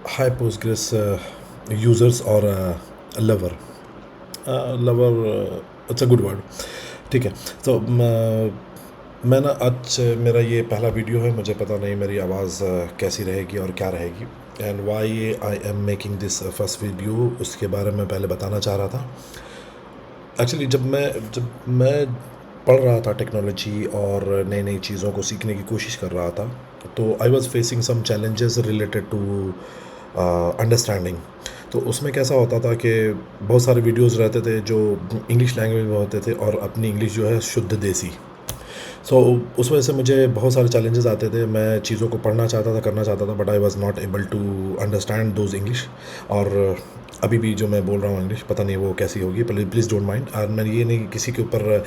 Hi Postgres users or lover. Lover, it's a good word. ठीक है। तो मैं ना आज मेरा ये पहला वीडियो है, मुझे पता नहीं मेरी आवाज़ कैसी रहेगी और क्या रहेगी, and why I am making this first video, उसके बारे में पहले बताना चाह रहा था। एक्चुअली जब मैं पढ़ रहा था टेक्नोलॉजी और नई नई चीज़ों को सीखने की कोशिश कर रहा था, तो I was facing some challenges related to understanding. तो उसमें कैसा होता था कि बहुत सारे वीडियोस रहते थे जो इंग्लिश लैंग्वेज में होते थे और अपनी इंग्लिश जो है शुद्ध देसी। सो उस वजह से मुझे बहुत सारे चैलेंजेस आते थे। मैं चीज़ों को पढ़ना चाहता था, करना चाहता था, but I was not able to understand those English. और अभी भी जो मैं बोल रहा हूँ इंग्लिश, पता नहीं वो कैसी होगी, प्लीज़ डोंट माइंड। और मैं ये नहीं किसी के ऊपर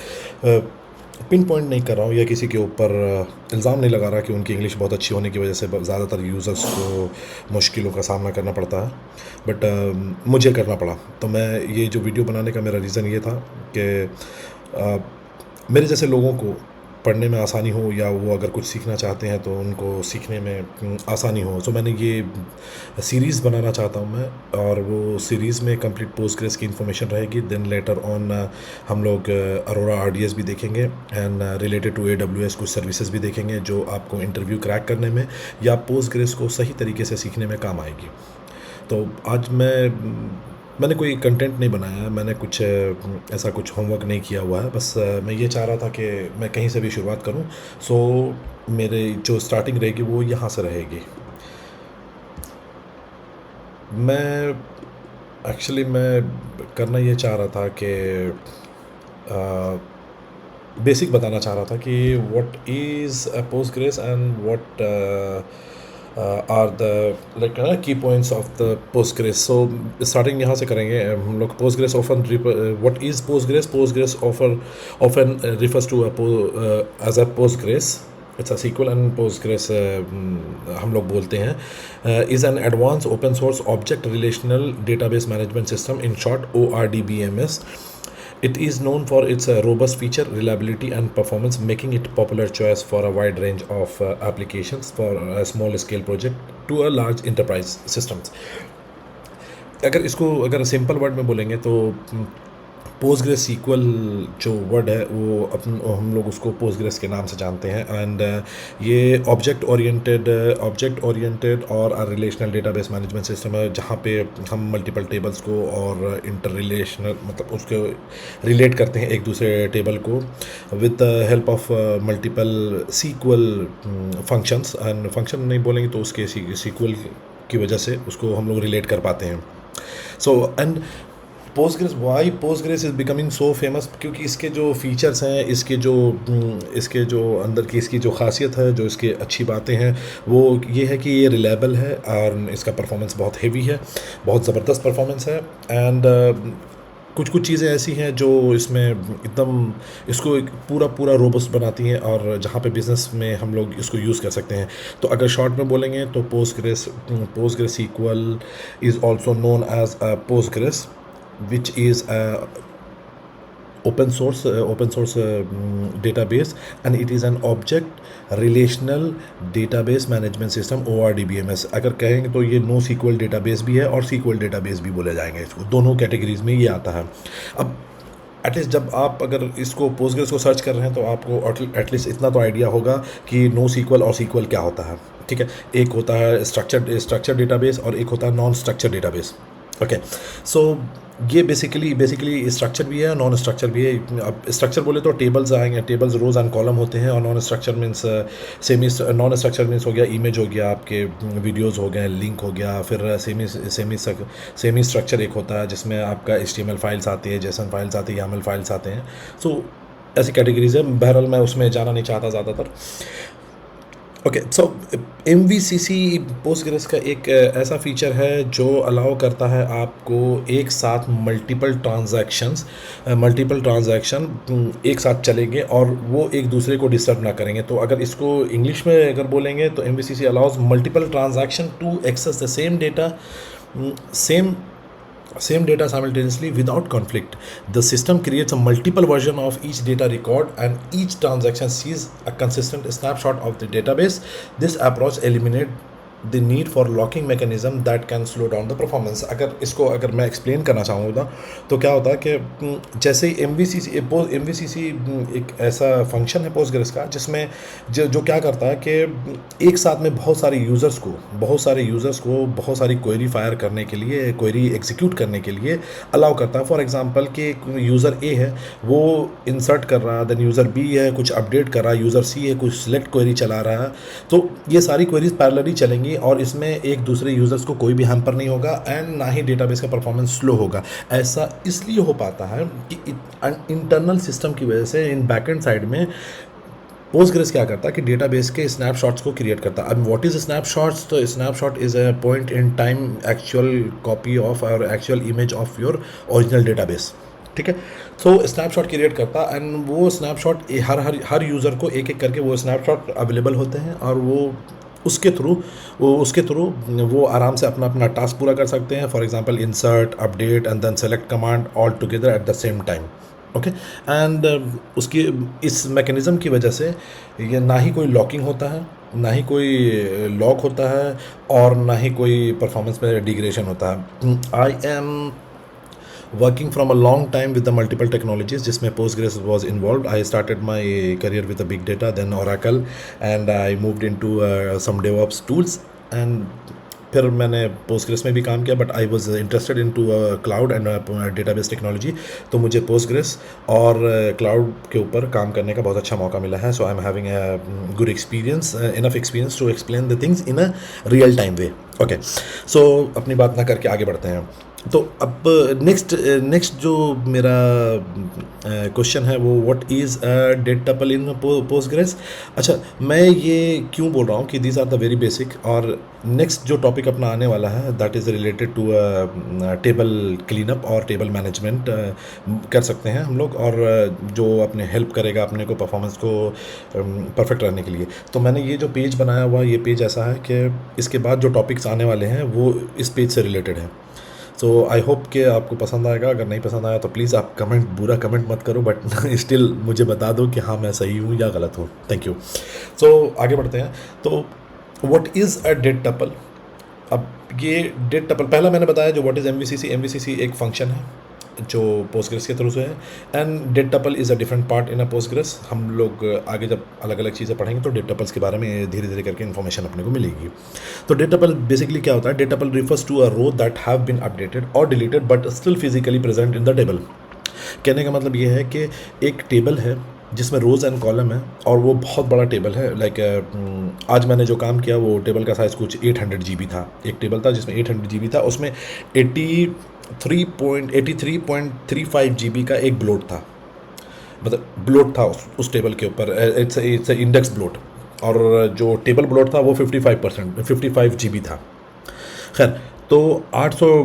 पिन पॉइंट नहीं कर रहा हूँ या किसी के ऊपर इल्ज़ाम नहीं लगा रहा कि उनकी इंग्लिश बहुत अच्छी होने की वजह से ज़्यादातर यूज़र्स को मुश्किलों का सामना करना पड़ता है, बट मुझे करना पड़ा। तो मैं ये जो वीडियो बनाने का मेरा रीज़न ये था कि अ, मेरे जैसे लोगों को पढ़ने में आसानी हो, या वो अगर कुछ सीखना चाहते हैं तो उनको सीखने में आसानी हो। सो मैंने ये सीरीज़ बनाना चाहता हूँ मैं, और वो सीरीज़ में कंप्लीट पोस्टग्रेस की इन्फॉर्मेशन रहेगी। देन लेटर ऑन हम लोग अरोरा आरडीएस भी देखेंगे, एंड रिलेटेड टू एडब्ल्यूएस कुछ सर्विसेज भी देखेंगे जो आपको इंटरव्यू क्रैक करने में या पोस्टग्रेस को सही तरीके से सीखने में काम आएगी। तो आज मैंने कोई कंटेंट नहीं बनाया है, मैंने कुछ ऐसा कुछ होमवर्क नहीं किया हुआ है, बस मैं ये चाह रहा था कि मैं कहीं से भी शुरुआत करूं। सो मेरे जो स्टार्टिंग रहेगी वो यहाँ से रहेगी। मैं मैं करना ये चाह रहा था कि बेसिक बताना चाह रहा था कि what is Postgres and what are the like key points of the Postgres. So starting यहाँ से करेंगे हम लोग। Postgres often what is Postgres? Postgres often refers to as a Postgres, it's a sequel, and Postgres हम लोग बोलते हैं is an advance open source object relational database management system, in short ORDBMS. It is known for its robust feature, reliability, and performance, making it popular choice for a wide range of applications, for a small scale project to a large enterprise systems. अगर simple word में बोलेंगे तो Postgres sequel जो word है वो हम लोग उसको पोस्टग्रेस के नाम से जानते हैं, एंड ये ऑब्जेक्ट ओरिएंटेड और रिलेशनल डेटाबेस मैनेजमेंट सिस्टम है, जहाँ पे हम मल्टीपल टेबल्स को और इंटर रिलेशनल मतलब उसको रिलेट करते हैं एक दूसरे टेबल को with the help of multiple SQL functions. And function नहीं बोलेंगे तो उसके सीक्वल की वजह से उसको हम लोग रिलेट कर पाते हैं। So and Postgres is becoming so famous क्योंकि इसके जो फीचर्स हैं, इसके जो अंदर की इसकी जो खासियत है, जो इसकी अच्छी बातें हैं, वो ये है कि ये रिलायबल है और इसका परफॉर्मेंस बहुत हेवी है, बहुत ज़बरदस्त परफॉर्मेंस है। एंड कुछ कुछ चीज़ें ऐसी हैं जो इसमें एकदम इसको एक पूरा पूरा रोबस्ट बनाती हैं, और जहाँ पे बिज़नेस में हम लोग इसको यूज़ कर सकते हैं। तो अगर शॉर्ट में बोलेंगे तो PostgreSQL is also known as Postgres, which is a open source database, and it is an object relational database management system, ORDBMS। अगर कहेंगे तो ये नो सीक्वल डेटाबेस भी है और सीक्वल डेटाबेस भी बोले जाएंगे, इसको दोनों कैटेगरीज में ये आता है। अब एटलीस्ट जब आप अगर इसको पोस्टग्रेस को सर्च कर रहे हैं तो आपको एटलीस्ट इतना तो आइडिया होगा कि नो सीक्वल और सीक्वल क्या होता है। ठीक है, एक होता है स्ट्रक्चर डेटाबेस और एक होता है नॉन स्ट्रक्चर डेटाबेस। ओके, सो ये बेसिकली स्ट्रक्चर भी है, नॉन स्ट्रक्चर भी है। अब स्ट्रक्चर बोले तो टेबल्स आएंगे, टेबल्स रोज़ एंड कॉलम होते हैं, और non structure means non structure means हो गया इमेज हो गया, आपके वीडियोस हो गए, लिंक हो गया। फिर सेमी स्ट्रक्चर एक होता है जिसमें आपका HTML फाइल्स आती है, JSON फाइल्स आती है, YAML फाइल्स आते हैं। सो ऐसी कैटेगरीज है, बहरहाल मैं उसमें जाना नहीं चाहता ज़्यादातर। ओके, सो MVCC पोस्टग्रेस का एक ऐसा फीचर है जो अलाउ करता है आपको एक साथ मल्टीपल ट्रांजैक्शन एक साथ चलेंगे और वो एक दूसरे को डिस्टर्ब ना करेंगे। तो अगर इसको इंग्लिश में अगर बोलेंगे तो MVCC allows multiple transaction to access the same data simultaneously without conflict. The system creates a multiple version of each data record, and each transaction sees a consistent snapshot of the database. This approach the need for locking mechanism that can slow down the performance. अगर मैं explain करना चाहूँगा तो क्या होता है कि जैसे एम वी सी सी एक ऐसा फंक्शन है पोस्टग्रेस का जिसमें जो क्या करता है कि एक साथ में बहुत सारे यूज़र्स को बहुत सारी क्वेरी फायर करने के लिए, क्वेरी एग्जीक्यूट करने के लिए अलाउ करता है। फॉर एग्जांपल कि यूज़र ए है, वो इंसर्ट कर रहा है, देन यूज़र बी है कुछ अपडेट कर रहा है, यूज़र सी है कुछ सिलेक्ट क्वेरी चला रहा है, तो ये सारी क्वेरीज पैरेलली चलेंगी और इसमें एक दूसरे यूज़र्स को कोई भी हैम्पर नहीं होगा एंड ना ही डेटाबेस का परफॉर्मेंस स्लो होगा। ऐसा इसलिए हो पाता है कि इंटरनल सिस्टम की वजह से इन बैकएंड साइड में पोस्टग्रेस क्या करता है कि डेटाबेस के स्नैपशॉट्स को क्रिएट करता है। अब व्हाट इज स्नैपशॉट्स? तो snapshot is a point in time actual copy of और actual image of your original database, ठीक है। तो स्नैपशॉट क्रिएट करता एंड वो स्नैपशॉट हर यूज़र को एक एक करके वो स्नैपशॉट अवेलेबल होते हैं और वो उसके थ्रू वो आराम से अपना अपना टास्क पूरा कर सकते हैं। For example insert, update and then select command all together at the same time, okay. And उसकी इस मैकेनिज़्म की वजह से ये ना ही कोई लॉकिंग होता है, ना ही कोई लॉक होता है और ना ही कोई परफॉर्मेंस पे डिग्रेडेशन होता है। I am working from a long time with the multiple technologies जिसमें Postgres was involved. I started my career with the big data, then Oracle, and I moved into some DevOps tools, and फिर मैंने Postgres में भी काम किया, but I was interested in to cloud and database technology. तो मुझे Postgres और cloud के ऊपर काम करने का बहुत अच्छा मौका मिला है। So I am having a good experience, enough experience to explain the things in a real time way, okay. So अपनी बात ना करके आगे बढ़ते हैं। तो अब नेक्स्ट जो मेरा क्वेश्चन है वो what is a dead tuple in Postgres. अच्छा, मैं ये क्यों बोल रहा हूँ कि these are the very basic, और नेक्स्ट जो टॉपिक अपना आने वाला है that is related to table cleanup और टेबल मैनेजमेंट कर सकते हैं हम लोग, और जो अपने हेल्प करेगा अपने को परफॉर्मेंस को परफेक्ट रहने के लिए। तो मैंने ये जो पेज बनाया हुआ, ये पेज ऐसा है कि इसके बाद जो टॉपिक्स आने वाले हैं वो इस पेज से रिलेटेड है। सो आई होप कि आपको पसंद आएगा। अगर नहीं पसंद आया तो प्लीज़ आप बुरा कमेंट मत करो, बट स्टिल मुझे बता दो कि हाँ मैं सही हूँ या गलत हूँ। Thank you. सो आगे बढ़ते हैं। तो what is a dead tuple. अब ये डेट टपल, पहला मैंने बताया जो व्हाट इज़ एमवीसीसी एक फंक्शन है जो पोस्टग्रेस के थ्रू से है, and dead tuple is a different part in a Postgres. हम लोग आगे जब अलग अलग चीज़ें पढ़ेंगे तो डेट टपल्स के बारे में धीरे धीरे करके इन्फॉर्मेशन अपने को मिलेगी। तो डेट टपल बेसिकली क्या होता है? Dead tuple refers to a row that have been updated और deleted but still physically present in the table. कहने का मतलब ये है कि एक टेबल है जिसमें रोज़ एंड कॉलम है और वो बहुत बड़ा टेबल है। लाइक आज मैंने जो काम किया वो टेबल का साइज़ कुछ 800 GB था। एक टेबल था जिसमें 800 GB था, उसमें 83.35 GB का एक ब्लोट था, मतलब ब्लोट था उस टेबल के ऊपर। इट्स इंडेक्स ब्लोट, और जो टेबल ब्लोट था वो 55 GB था। खैर, तो 800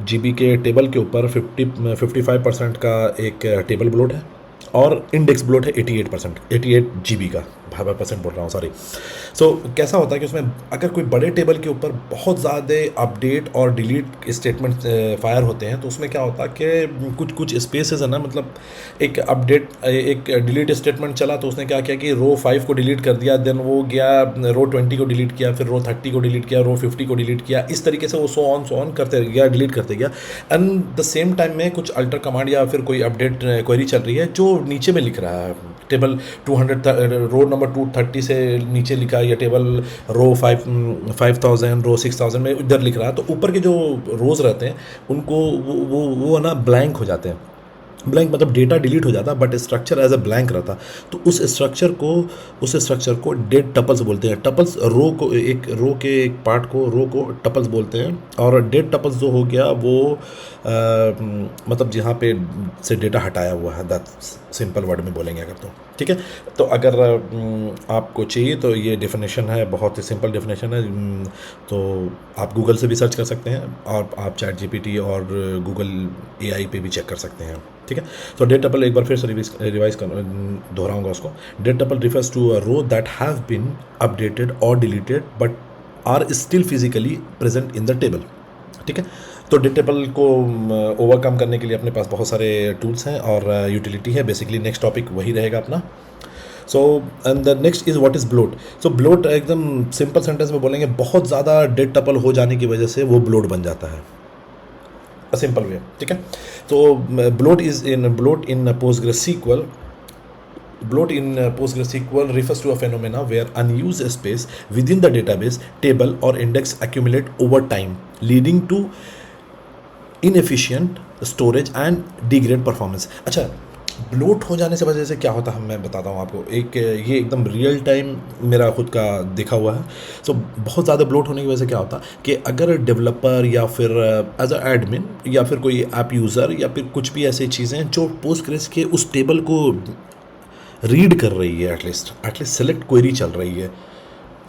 GB के टेबल के ऊपर 55% का एक टेबल ब्लोट है और इंडेक्स ब्लोट है 88 GB का। 5% बोल रहा हूँ, सॉरी। सो कैसा होता है कि उसमें अगर कोई बड़े टेबल के ऊपर बहुत ज़्यादा अपडेट और डिलीट स्टेटमेंट फायर होते हैं तो उसमें क्या होता है कि कुछ स्पेसेस है ना, मतलब एक डिलीट स्टेटमेंट चला तो उसने क्या किया कि रो 5 को डिलीट कर दिया, देन वो गया रो 20 को डिलीट किया, फिर रो 30 को डिलीट किया, रो 50 को डिलीट किया। इस तरीके से वो सो ऑन करते गया, डिलीट करते गया। एंड द सेम टाइम में कुछ अल्टर कमांड या फिर कोई अपडेट क्वेरी चल रही है जो नीचे में लिख रहा है, टेबल 200 रो नंबर 230 से नीचे लिखा है, या टेबल रो 5000 रो 6000 में इधर लिख रहा है। तो ऊपर के जो रोज़ रहते हैं उनको वो ना ब्लैंक हो जाते हैं। ब्लैंक मतलब डेटा डिलीट हो जाता, but structure as a blank रहता। तो उस स्ट्रक्चर को डेड टपल्स बोलते हैं। टपल्स रो के एक पार्ट को रो को टपल्स बोलते हैं, और डेड टपल्स जो हो गया वो मतलब जहाँ पे से डेटा हटाया हुआ है, दैट्स सिंपल वर्ड में बोलेंगे अगर तो, ठीक है। तो अगर आपको चाहिए तो ये डेफिनेशन है, बहुत ही सिंपल डेफिनेशन है। तो आप गूगल से भी सर्च कर सकते हैं, और आप चैट जीपीटी और गूगल एआई पे भी चेक कर सकते हैं, ठीक है। तो डेट टपल एक बार फिर से रिवाइज कर दोहराऊंगा उसको। Dead tuple refers to a row that have been updated और deleted but are still physically present in the table, ठीक है। तो डेट टपल को ओवरकम करने के लिए अपने पास बहुत सारे टूल्स हैं और यूटिलिटी है। बेसिकली नेक्स्ट टॉपिक वही रहेगा अपना। So and the next is what is bloat. So bloat एकदम सिंपल सेंटेंस में बोलेंगे, बहुत ज़्यादा डेट टपल हो जाने की वजह से वो ब्लोट बन जाता है, अ सिंपल वे, ठीक है। तो bloat in PostgreSQL, bloat in PostgreSQL refers to a phenomena where unused space within the database table or index accumulate over time, leading to inefficient storage and degrade performance। अच्छा, bloat हो जाने से वजह से क्या होता है मैं बताता हूँ आपको। एक ये एकदम रियल टाइम मेरा खुद का देखा हुआ है। सो बहुत ज़्यादा ब्लोट होने की वजह से क्या होता कि अगर डेवलपर या फिर एज अ एडमिन या फिर कोई ऐप यूज़र या फिर कुछ भी ऐसी चीज़ें जो पोस्टग्रेस के उस टेबल को रीड कर रही है, एटलीस्ट सेलेक्ट क्वेरी चल रही है,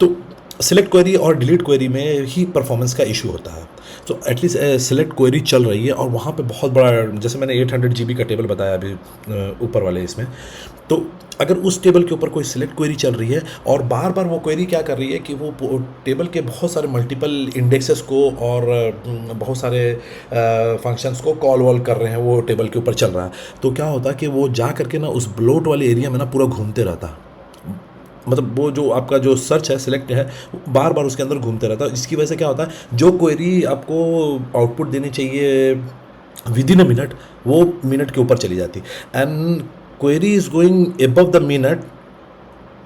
तो सेलेक्ट क्वेरी और डिलीट क्वेरी में ही परफॉर्मेंस का इशू होता है। तो एटलीस्ट सेलेक्ट क्वेरी चल रही है और वहाँ पे बहुत बड़ा, जैसे मैंने 800 GB का टेबल बताया अभी ऊपर वाले इसमें, तो अगर उस टेबल के ऊपर कोई सिलेक्ट क्वेरी चल रही है और बार बार वो क्वेरी क्या कर रही है कि वो टेबल के बहुत सारे मल्टीपल इंडेक्सेस को और बहुत सारे फंक्शंस को कॉल वॉल कर रहे हैं, वो टेबल के ऊपर चल रहा है, तो क्या होता है कि वो जा करके ना उस ब्लोट वाले एरिया में ना पूरा घूमते रहता, मतलब वो जो आपका जो सर्च है सिलेक्ट है बार बार उसके अंदर घूमते रहता है। इसकी वजह से क्या होता है, जो क्वेरी आपको आउटपुट देनी चाहिए विद इन अ मिनट, वो मिनट के ऊपर चली जाती, and query is going above the minute.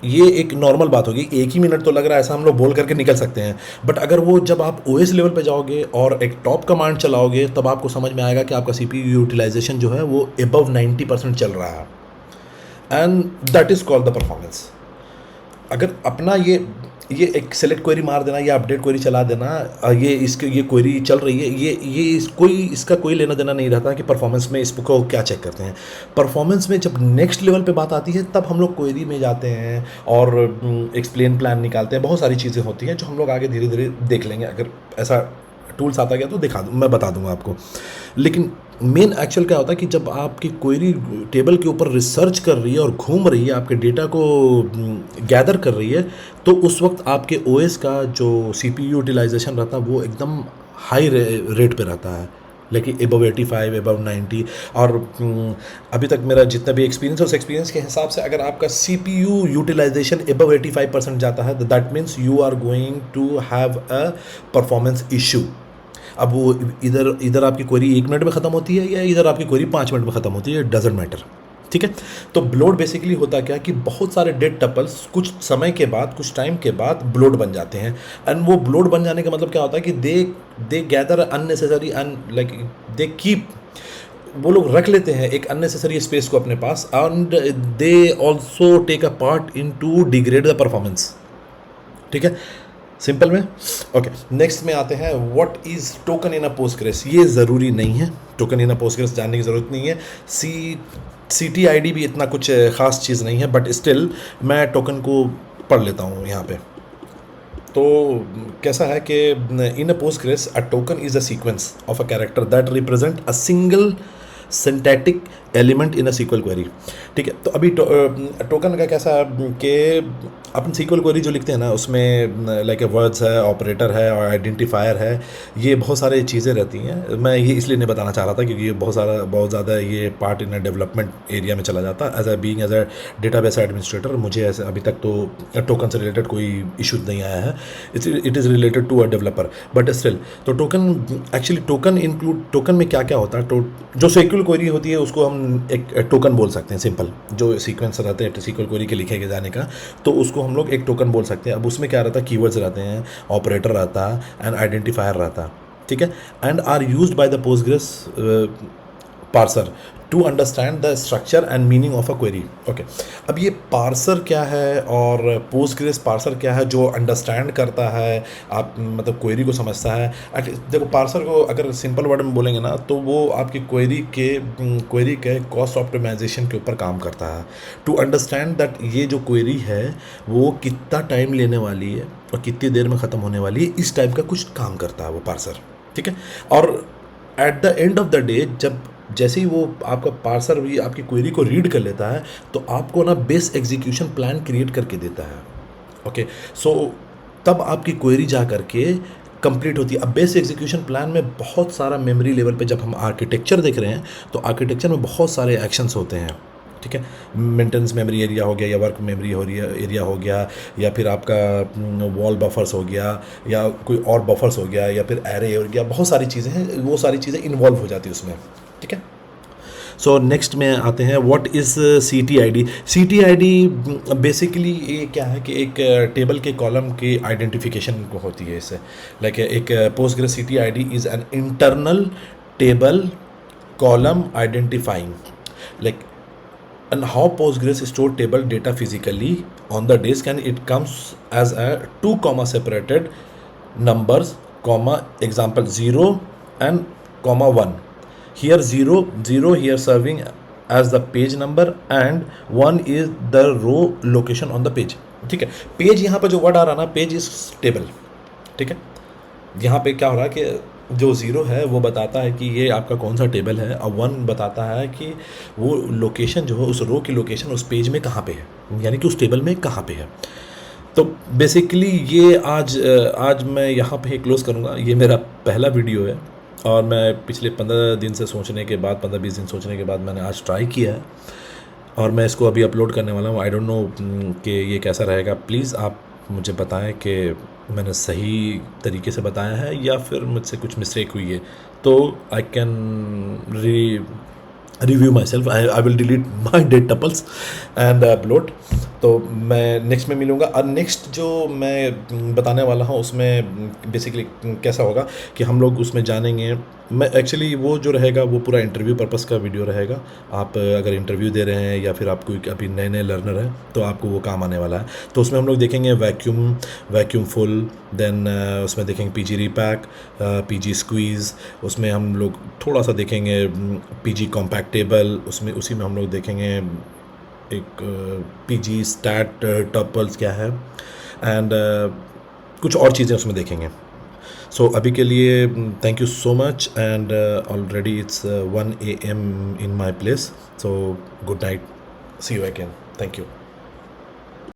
ये एक नॉर्मल बात होगी, एक ही मिनट तो लग रहा है ऐसा हम लोग बोल करके निकल सकते हैं, बट अगर वो जब आप ओएस लेवल पे जाओगे और एक टॉप कमांड चलाओगे तब आपको समझ में आएगा कि आपका सीपीयू यूटिलाइजेशन जो है वो एबव 90% चल रहा है, and that is called the performance. अगर अपना ये एक सेलेक्ट क्वेरी मार देना या अपडेट क्वेरी चला देना, ये क्वेरी चल रही है, इसका कोई लेना देना नहीं रहता कि परफॉर्मेंस में इसको क्या चेक करते हैं। परफॉर्मेंस में जब नेक्स्ट लेवल पे बात आती है तब हम लोग क्वेरी में जाते हैं और एक्सप्लेन प्लान निकालते हैं, बहुत सारी चीज़ें होती हैं जो हम लोग आगे धीरे धीरे देख लेंगे। अगर ऐसा टूल्स आता गया तो मैं बता दूंगा आपको। लेकिन मेन एक्चुअल क्या होता है कि जब आपकी क्वेरी टेबल के ऊपर रिसर्च कर रही है और घूम रही है, आपके डेटा को गैदर कर रही है, तो उस वक्त आपके ओएस का जो सीपीयू यूटिलाइजेशन रहता है वो एकदम हाई रेट पे रहता है, लेकिन एबव 85 एबव 90। और अभी तक मेरा जितना भी एक्सपीरियंस है उस एक्सपीरियंस के हिसाब से अगर आपका सीपीयू यूटिलाइजेशन एबव 85% जाता है तो that means you are going to have a performance issue. अब वो इधर आपकी क्वेरी 1 मिनट में ख़त्म होती है या इधर आपकी क्वेरी 5 मिनट में ख़त्म होती है, डजेंट मैटर, ठीक है। तो ब्लोट बेसिकली होता क्या कि बहुत सारे डेट टपल्स कुछ समय के बाद, कुछ टाइम के बाद ब्लोट बन जाते हैं, एंड वो ब्लोट बन जाने का मतलब क्या होता है कि they gather unnecessary like they keep, वो लोग रख लेते हैं एक अननेसेसरी स्पेस को अपने पास, and they also take a part in to degrade the performance, ठीक है, सिंपल में। ओके, नेक्स्ट में आते हैं what is token in a Postgres. ये ज़रूरी नहीं है, टोकन इन अ पोस्टग्रेस जानने की ज़रूरत नहीं है। CTID भी इतना कुछ ख़ास चीज़ नहीं है, बट स्टिल मैं टोकन को पढ़ लेता हूँ यहाँ पे। तो कैसा है कि in a Postgres a token is a sequence of a character that represent a single syntactic element in a sequel query, ठीक है। तो अभी टोकन का कैसा कि अपन सीक्वल क्वेरी जो लिखते हैं ना उसमें लाइक वर्ड्स है, ऑपरेटर है और आइडेंटिफायर है, ये बहुत सारी चीज़ें रहती हैं। मैं ये इसलिए नहीं बताना चाह रहा था क्योंकि ये बहुत ज़्यादा ये पार्ट इन डेवलपमेंट एरिया में चला जाता है। एज अ डेटाबेस एडमिनिस्ट्रेटर मुझे ऐसे अभी तक तो टोकन से रिलेटेड कोई इशू नहीं आया है, it is related to a developer, but still. तो टोकन में क्या क्या होता है, जो सीक्वल क्वेरी होती है उसको हम एक टोकन बोल सकते हैं, सिंपल जो सीक्वेंस रहते हैं सीक्वल क्वेरी के लिखे के जाने का, तो उसको हम लोग एक टोकन बोल सकते हैं। अब उसमें क्या रहता है, कीवर्ड्स रहते हैं, ऑपरेटर रहता है एंड आइडेंटिफायर रहता है, ठीक है, and are used by the Postgres parser to understand the structure and meaning of a query. Okay, अब ये पार्सर क्या है और पोस्टग्रेस पार्सर क्या है जो अंडरस्टैंड करता है, आप मतलब क्वेरी को समझता है। देखो, पार्सर को अगर सिंपल वर्ड में बोलेंगे ना तो वो आपकी क्वेरी के कॉस्ट ऑप्टिमाइजेशन के ऊपर काम करता है, टू अंडरस्टैंड दैट ये जो क्वेरी है वो कितना टाइम लेने वाली है और कितनी देर में ख़त्म होने वाली है, इस टाइप का कुछ काम करता है वो पार्सर, ठीक है। और at the end of the day जैसे ही वो आपका पार्सर भी आपकी क्वेरी को रीड कर लेता है तो आपको ना बेस एग्जीक्यूशन प्लान क्रिएट करके देता है। ओके, सो तब आपकी क्वेरी जा करके कंप्लीट होती है। अब बेस एग्जीक्यूशन प्लान में बहुत सारा मेमोरी लेवल पे जब हम आर्किटेक्चर देख रहे हैं तो आर्किटेक्चर में बहुत सारे एक्शंस होते हैं, ठीक है। मेंटेनेंस मेमोरी एरिया हो गया, या वर्क मेमोरी एरिया हो गया, या फिर आपका वॉल बफर्स हो गया, या कोई और बफर्स हो गया, या फिर एरे हो गया, बहुत सारी चीज़ें हैं, वो सारी चीज़ें इन्वॉल्व हो जाती है उसमें, ठीक है। सो नेक्स्ट में आते हैं, what is C T I D. C T I D basically ये क्या है कि एक टेबल के कॉलम की आइडेंटिफिकेशन होती है इससे। लाइक एक Postgres C T I D is an internal table column identifying, like, and how Postgres store table data physically on the disk, and it comes as a two comma separated numbers, comma, example 0 and comma 1. Here 0 here serving as the page number, and 1 is the row location on the page, ठीक है। Page यहाँ पर जो word आ रहा ना, page is table, ठीक है। यहाँ पे क्या हो रहा है कि जो ज़ीरो है वो बताता है कि ये आपका कौन सा टेबल है, और 1 बताता है कि वो लोकेशन जो है, उस रो की लोकेशन उस पेज में कहाँ पे है, यानी कि उस टेबल में कहाँ पे है। तो बेसिकली ये आज मैं यहाँ पे क्लोज़ करूँगा। ये मेरा पहला वीडियो है, और मैं पिछले 15 दिन से सोचने के बाद, 15-20 दिन सोचने के बाद मैंने आज ट्राई किया है, और मैं इसको अभी अपलोड करने वाला हूँ। आई डोंट नो कि ये कैसा रहेगा। प्लीज़ आप मुझे बताएं कि मैंने सही तरीके से बताया है या फिर मुझसे कुछ मिस्टेक हुई है, तो I can review myself. I will delete my date tuples and upload. तो मैं नेक्स्ट में मिलूँगा। और नेक्स्ट जो मैं बताने वाला हूँ उसमें बेसिकली कैसा होगा कि हम लोग उसमें जानेंगे। मैं एक्चुअली वो जो रहेगा वो पूरा इंटरव्यू पर्पस का वीडियो रहेगा। आप अगर इंटरव्यू दे रहे हैं या फिर आप कोई अभी नए लर्नर हैं तो आपको वो काम आने वाला है। तो उसमें हम लोग देखेंगे वैक्यूम फुल, देन उसमें देखेंगे पीजी रीपैक, पीजी स्क्वीज़, उसमें हम लोग थोड़ा सा देखेंगे पीजी कॉम्पैक्ट टेबल, उसी में हम लोग देखेंगे एक पीजी स्टैट टपल्स क्या है, एंड कुछ और चीज़ें उसमें देखेंगे। सो अभी के लिए thank you so much, and already it's 1 AM in my place. So good night, see you again, thank you.